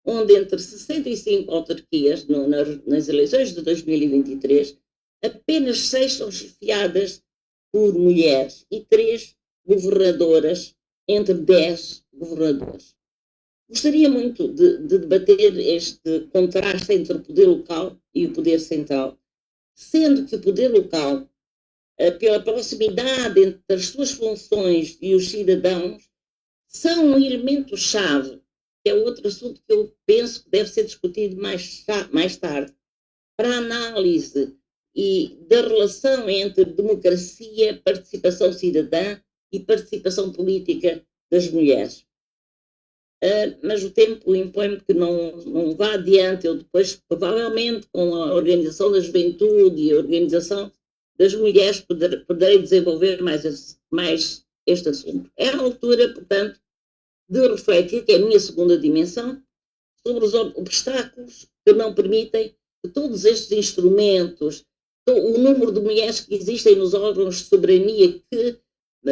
onde entre 65 autarquias, nas eleições de 2023, apenas 6 são chefiadas por mulheres e 3 governadoras, entre 10 governadores. Gostaria muito de debater este contraste entre o poder local e o poder central, sendo que o poder local, pela proximidade entre as suas funções e os cidadãos, são um elemento-chave, que é outro assunto que eu penso que deve ser discutido mais tarde, para a análise da relação entre democracia, participação cidadã e participação política das mulheres. Mas o tempo impõe-me que não vá adiante. Eu depois, provavelmente, com a organização da juventude e a organização das mulheres, poderei desenvolver mais este assunto. É a altura, portanto, de refletir, que é a minha segunda dimensão, sobre os obstáculos que não permitem que todos estes instrumentos, o número de mulheres que existem nos órgãos de soberania, que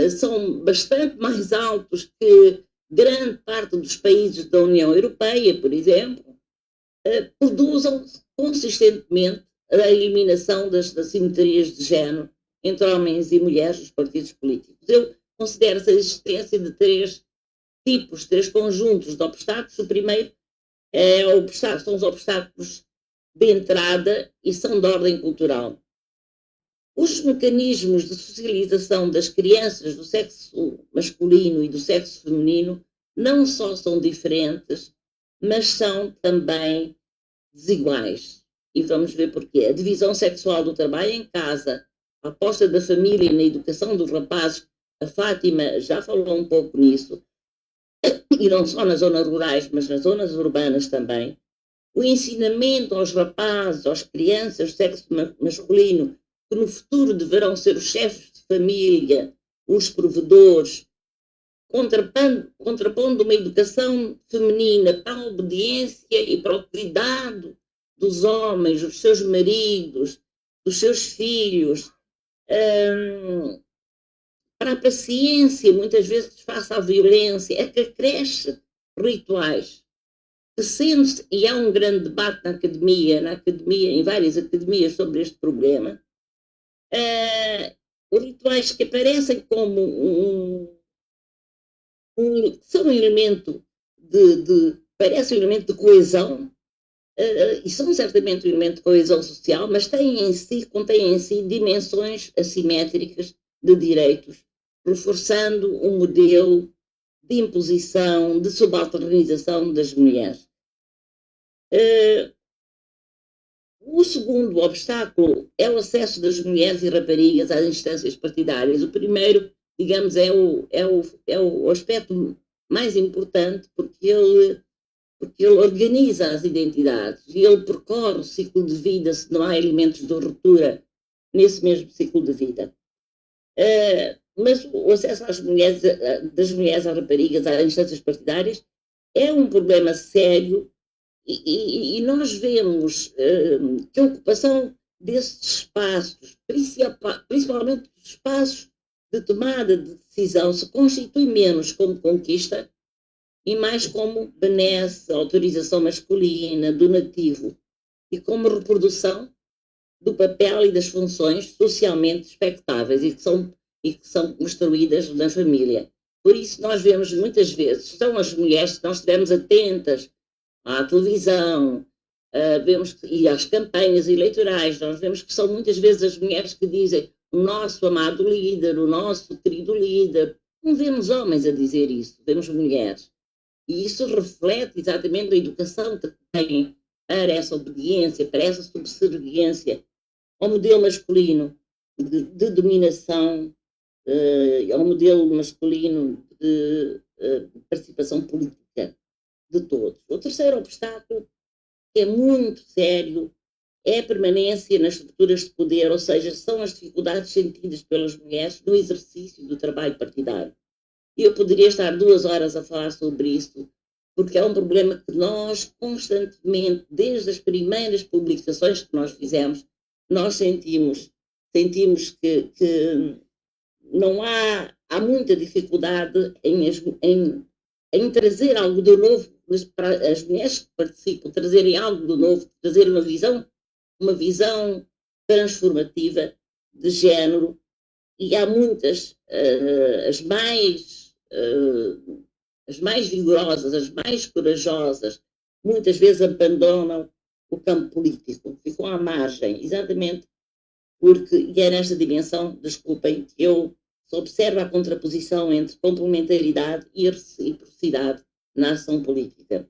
são bastante mais altos que grande parte dos países da União Europeia, por exemplo, produzam consistentemente a eliminação das assimetrias de género entre homens e mulheres nos partidos políticos. Eu considero a existência de 3 conjuntos de obstáculos. O primeiro são os obstáculos de entrada e são de ordem cultural. Os mecanismos de socialização das crianças do sexo masculino e do sexo feminino não só são diferentes, mas são também desiguais. E vamos ver porquê. A divisão sexual do trabalho em casa, a aposta da família na educação dos rapazes, a Fátima já falou um pouco nisso, e não só nas zonas rurais, mas nas zonas urbanas também. O ensinamento aos rapazes, às crianças do sexo masculino, que no futuro deverão ser os chefes de família, os provedores, contrapondo uma educação feminina para a obediência e para o cuidado dos homens, dos seus maridos, dos seus filhos, para a paciência, muitas vezes face à violência, é que acresce rituais. E há um grande debate na academia, em várias academias, sobre este problema. Rituais que aparecem como são um elemento parece um elemento de coesão, e são certamente um elemento de coesão social, mas contêm em si dimensões assimétricas de direitos, reforçando um modelo de imposição, de subalternização das mulheres. O segundo obstáculo é o acesso das mulheres e raparigas às instâncias partidárias. O primeiro, digamos, é o aspecto mais importante, porque ele organiza as identidades e ele percorre o ciclo de vida, se não há elementos de ruptura nesse mesmo ciclo de vida. Mas o acesso das mulheres às raparigas às instâncias partidárias é um problema sério. E nós vemos que a ocupação desses espaços, principalmente os espaços de tomada de decisão, se constitui menos como conquista e mais como benesse, autorização masculina, donativo, e como reprodução do papel e das funções socialmente expectáveis e que são construídas na família. Por isso nós vemos muitas vezes, são as mulheres que nós estivemos atentas à televisão, e às campanhas eleitorais, nós vemos que são muitas vezes as mulheres que dizem o nosso amado líder, o nosso querido líder. Não vemos homens a dizer isso, vemos mulheres. E isso reflete exatamente a educação que têm para essa obediência, para essa subserviência ao modelo masculino de dominação, ao modelo masculino de participação política de todos. O terceiro obstáculo, que é muito sério, é a permanência nas estruturas de poder, ou seja, são as dificuldades sentidas pelas mulheres no exercício do trabalho partidário. Eu poderia estar 2 horas a falar sobre isso, porque é um problema que nós constantemente, desde as primeiras publicações que nós fizemos, nós sentimos que não há muita dificuldade em trazer algo de novo para as mulheres que participam, trazerem algo de novo, trazer uma visão transformativa de género, e há muitas, as mais vigorosas, as mais corajosas, muitas vezes abandonam o campo político, ficam à margem, exatamente e é nesta dimensão, desculpem, que eu observo a contraposição entre complementaridade e reciprocidade na ação política.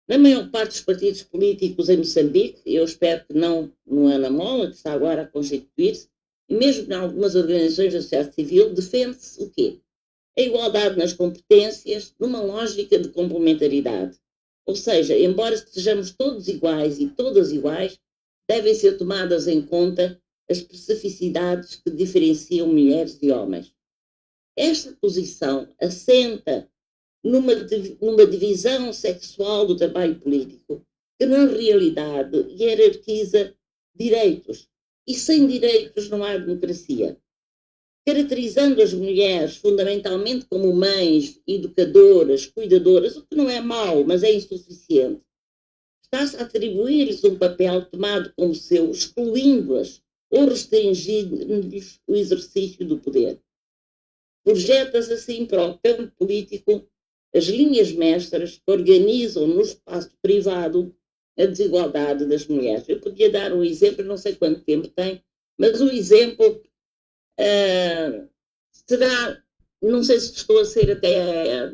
Na maior parte dos partidos políticos em Moçambique, eu espero que não no Anamola, que está agora a constituir-se, e mesmo em algumas organizações da sociedade civil, defende-se o quê? A igualdade nas competências, numa lógica de complementaridade. Ou seja, embora sejamos todos iguais e todas iguais, devem ser tomadas em conta as especificidades que diferenciam mulheres e homens. Esta posição assenta numa divisão sexual do trabalho político, que na realidade hierarquiza direitos, e sem direitos não há democracia. Caracterizando as mulheres fundamentalmente como mães, educadoras, cuidadoras, o que não é mau, mas é insuficiente. Está-se a atribuir-lhes um papel tomado como seu, excluindo-as ou restringindo-lhes o exercício do poder. Projeta-se assim para o campo político as linhas mestras que organizam no espaço privado a desigualdade das mulheres. Eu podia dar um exemplo, não sei quanto tempo tem, mas o exemplo será, não sei se estou a ser até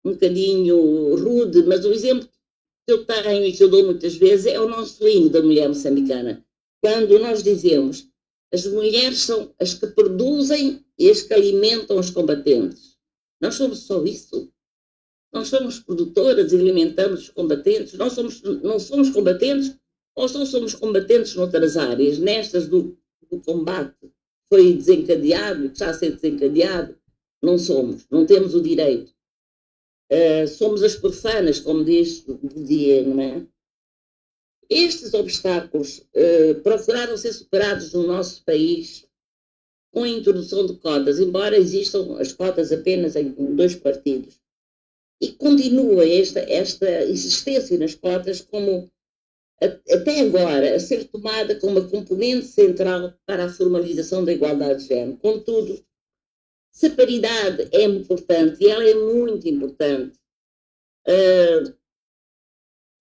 um bocadinho rude, mas o exemplo que eu tenho e que eu dou muitas vezes é o nosso hino da mulher moçambicana. Quando nós dizemos as mulheres são as que produzem e as que alimentam os combatentes. Nós somos só isso. Nós somos produtoras e alimentamos os combatentes. Não somos combatentes ou só somos combatentes noutras áreas. Nestas do combate foi desencadeado e que está a ser desencadeado, não somos. Não temos o direito. Somos as profanas, como diz o dia, não é? Estes obstáculos procuraram ser superados no nosso país com a introdução de cotas, embora existam as cotas apenas em 2 partidos. E continua esta insistência nas cotas como, até agora, a ser tomada como uma componente central para a formalização da igualdade de género. Contudo, se a paridade é importante, e ela é muito importante,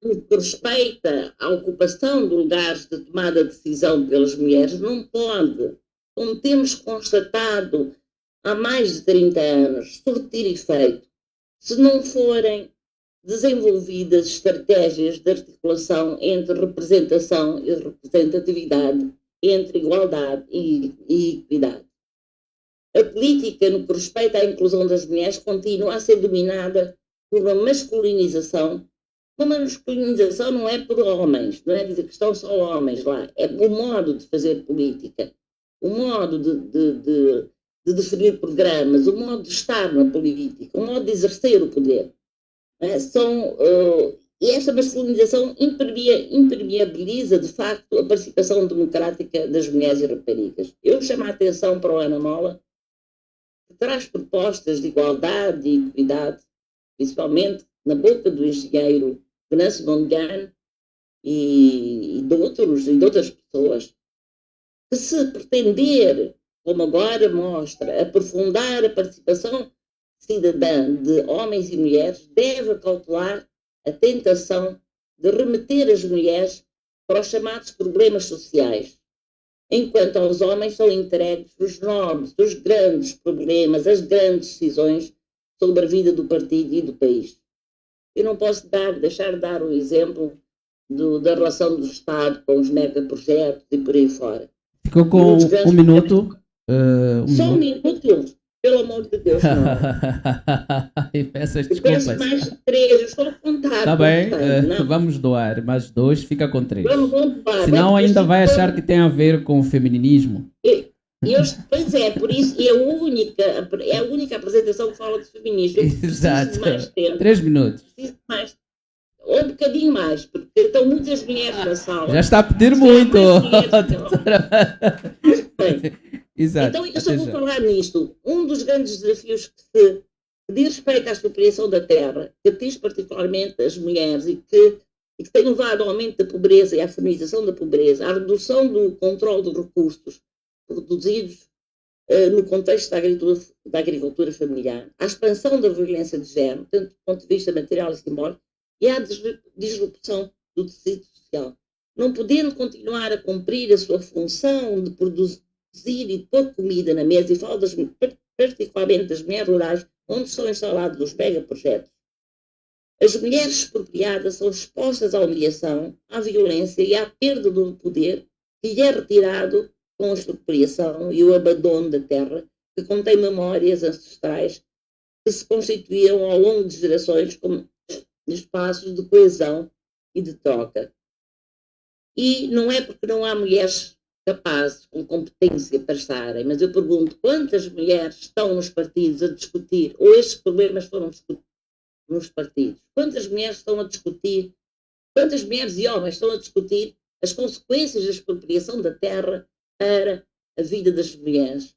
no que respeita à ocupação de lugares de tomada de decisão pelas mulheres, não pode, como temos constatado há mais de 30 anos, surtir efeito se não forem desenvolvidas estratégias de articulação entre representação e representatividade, entre igualdade e equidade. A política, no que respeita à inclusão das mulheres, continua a ser dominada por uma masculinização. Uma masculinização não é por homens, não é dizer que estão só homens lá, é o modo de fazer política, o modo de definir programas, o modo de estar na política, o modo de exercer o poder. E esta masculinização impermeabiliza, de facto, a participação democrática das mulheres e raparigas. Eu chamo a atenção para o Anamola, que traz propostas de igualdade e equidade, principalmente na boca do engenheiro Venâncio Mondlane e de outras pessoas, que se pretender, como agora mostra, aprofundar a participação cidadã de homens e mulheres, deve cautelar a tentação de remeter as mulheres para os chamados problemas sociais, enquanto aos homens são entregues os enormes, os grandes problemas, as grandes decisões sobre a vida do partido e do país. Eu não posso deixar de dar um exemplo da relação do Estado com os megaprojetos e por aí fora. Ficou com um minuto. Só um minuto, pelo amor de Deus, E peço não. desculpas. Peço mais de 3, eu estou a contar. Está bem, não. vamos doar, mais 2, fica com 3. Vamos doar. Senão ainda vai achar que tem a ver com o feminismo. Pois é, por isso, é a única apresentação que fala de feminismo. Exato. Mais tempo. 3 minutos. Preciso mais. Ou um bocadinho mais, porque estão muitas mulheres na sala. Já está a pedir muito. Exato. Então, eu só vou falar nisto. Um dos grandes desafios que diz respeito à expropriação da terra, que atinge particularmente as mulheres e que tem levado ao aumento da pobreza e à feminização da pobreza, à redução do controle dos recursos produzidos no contexto da agricultura familiar, à expansão da violência de género, tanto do ponto de vista material e simbólico, e à disrupção do tecido social. Não podendo continuar a cumprir a sua função de produzir e pôr comida na mesa, e falo particularmente das mulheres rurais, onde estão instalados os megaprojetos. As mulheres expropriadas são expostas à humilhação, à violência e à perda do poder que lhe é retirado com a expropriação e o abandono da terra, que contém memórias ancestrais que se constituíam ao longo de gerações como espaços de coesão e de troca. E não é porque não há mulheres capazes, com competência para estarem, mas eu pergunto, quantas mulheres estão nos partidos a discutir, ou estes problemas foram discutidos nos partidos? Quantas mulheres estão a discutir, quantas mulheres e homens estão a discutir as consequências da expropriação da terra para a vida das mulheres?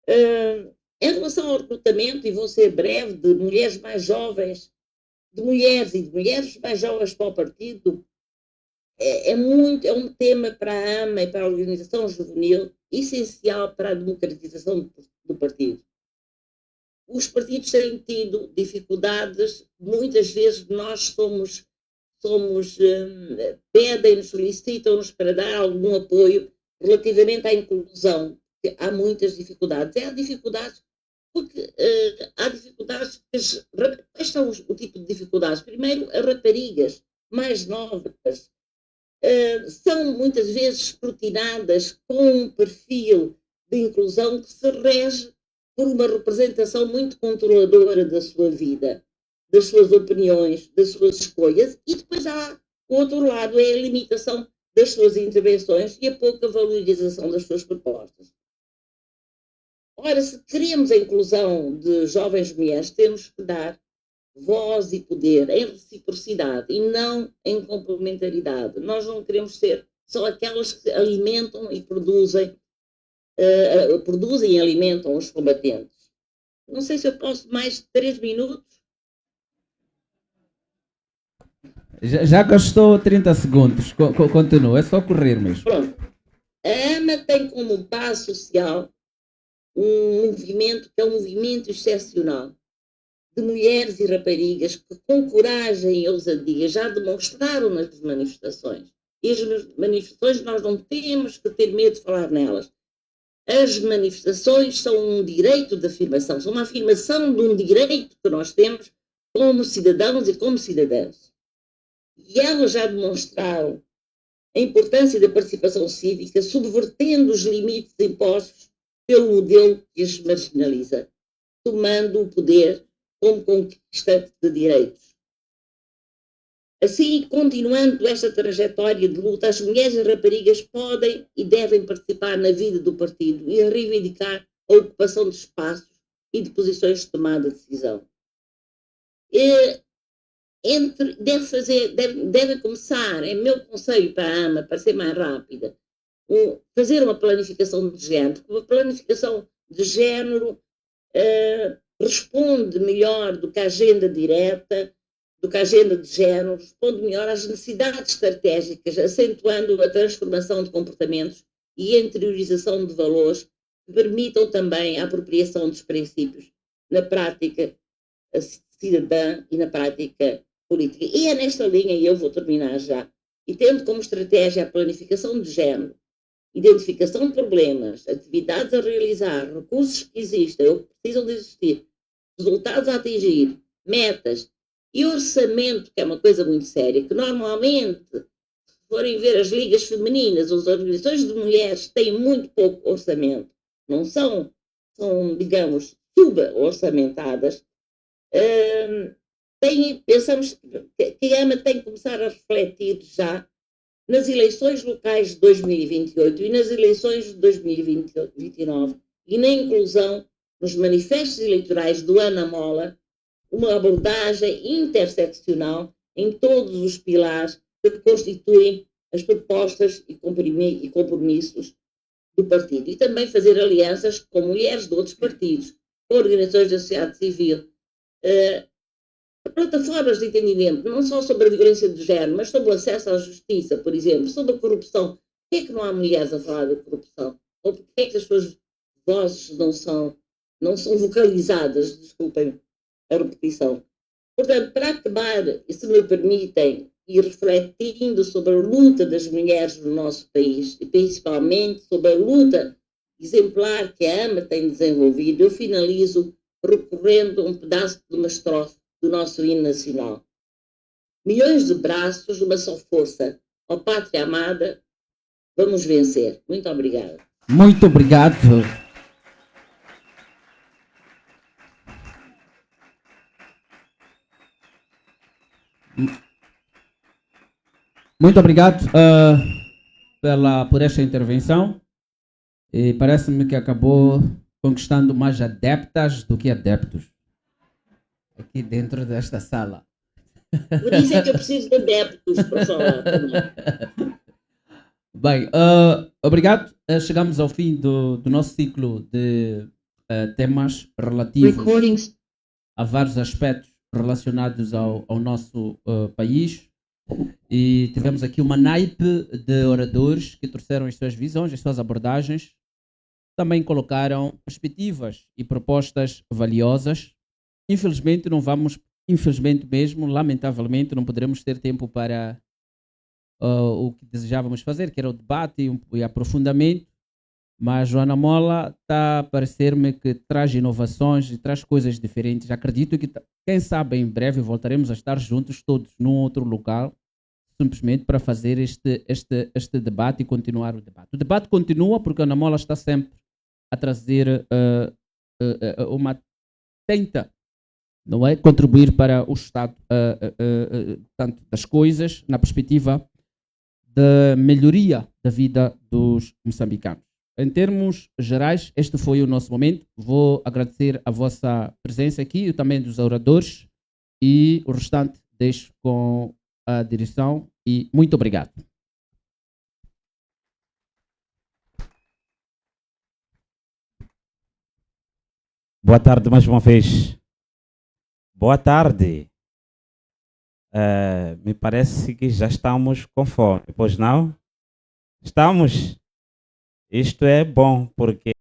Em relação ao recrutamento, e vou ser breve, de mulheres mais jovens, de mulheres mais jovens para o partido, é um tema para a AMA e para a organização juvenil essencial para a democratização do partido. Os partidos têm tido dificuldades, muitas vezes nós pedem-nos, solicitam-nos para dar algum apoio relativamente à inclusão. Há muitas dificuldades. Há dificuldades porque há dificuldades. Quais são o tipo de dificuldades? Primeiro, as raparigas mais novas são muitas vezes escrutinadas com um perfil de inclusão que se rege por uma representação muito controladora da sua vida, das suas opiniões, das suas escolhas, e depois há o outro lado, é a limitação das suas intervenções e a pouca valorização das suas propostas. Ora, se queremos a inclusão de jovens mulheres, temos que dar voz e poder em reciprocidade e não em complementaridade. Nós não queremos ser só aquelas que alimentam e produzem e alimentam os combatentes. Não sei se eu posso mais de 3 minutos. Já gastou 30 segundos. Continua, é só correr mesmo. Pronto. A AMA tem como base social um movimento que é um movimento excepcional de mulheres e raparigas que, com coragem e ousadia, já demonstraram nas manifestações. E as manifestações, nós não temos que ter medo de falar nelas. As manifestações são um direito de afirmação, são uma afirmação de um direito que nós temos como cidadãos e como cidadãs. E elas já demonstraram a importância da participação cívica, subvertendo os limites impostos pelo modelo que as marginaliza, tomando o poder como conquista de direitos. Assim, continuando esta trajetória de luta, as mulheres e raparigas podem e devem participar na vida do partido e reivindicar a ocupação de espaços e de posições de tomada de decisão. Deve começar, é meu conselho para a AMA, para ser mais rápida, fazer uma planificação de género, porque uma planificação de género responde melhor do que a agenda direta, do que a agenda de género, responde melhor às necessidades estratégicas, acentuando a transformação de comportamentos e a interiorização de valores que permitam também a apropriação dos princípios na prática cidadã e na prática política. E é nesta linha, e eu vou terminar já, e tendo como estratégia a planificação de género, identificação de problemas, atividades a realizar, recursos que existem ou que precisam de existir, resultados a atingir, metas e orçamento, que é uma coisa muito séria, que normalmente, se forem ver as ligas femininas, as organizações de mulheres têm muito pouco orçamento, não são digamos, suborçamentadas. Pensamos que a AMA tem que começar a refletir já nas eleições locais de 2028 e nas eleições de 2029 e na inclusão nos manifestos eleitorais do Ana Mola uma abordagem interseccional em todos os pilares que constituem as propostas e compromissos do partido. E também fazer alianças com mulheres de outros partidos, com organizações da sociedade civil, plataformas de entendimento, não só sobre a violência de género, mas sobre o acesso à justiça, por exemplo, sobre a corrupção. Por que é que não há mulheres a falar da corrupção? Ou por que é que as suas vozes não são vocalizadas? Desculpem a repetição. Portanto, para acabar, se me permitem, e refletindo sobre a luta das mulheres no nosso país, e principalmente sobre a luta exemplar que a AMA tem desenvolvido, eu finalizo recorrendo a um pedaço de uma estrofe do nosso hino nacional. Milhões de braços, uma só força. Ó pátria amada, vamos vencer. Muito obrigada. Muito obrigado. Muito obrigado por esta intervenção. E parece-me que acabou conquistando mais adeptas do que adeptos aqui dentro desta sala. Por isso é que eu preciso de adeptos para falar também. Bem, obrigado. Chegamos ao fim do nosso ciclo de temas relativos a vários aspectos relacionados ao nosso país. E tivemos aqui uma naipe de oradores que trouxeram as suas visões, as suas abordagens. Também colocaram perspectivas e propostas valiosas. Infelizmente mesmo, lamentavelmente, não poderemos ter tempo para o que desejávamos fazer, que era o debate e aprofundamento, mas Joana Mola está a parecer-me que traz inovações e traz coisas diferentes. Acredito que, quem sabe, em breve voltaremos a estar juntos todos num outro local, simplesmente para fazer este debate e continuar o debate. O debate continua porque a Ana Mola está sempre a trazer tenta, não é, contribuir para o estado tanto das coisas na perspectiva da melhoria da vida dos moçambicanos. Em termos gerais, este foi o nosso momento. Vou agradecer a vossa presença aqui e também dos oradores, e o restante deixo com a direção, e muito obrigado. Boa tarde mais uma vez. Boa tarde. Me parece que já estamos com fome, pois não? Estamos? Isto é bom, porque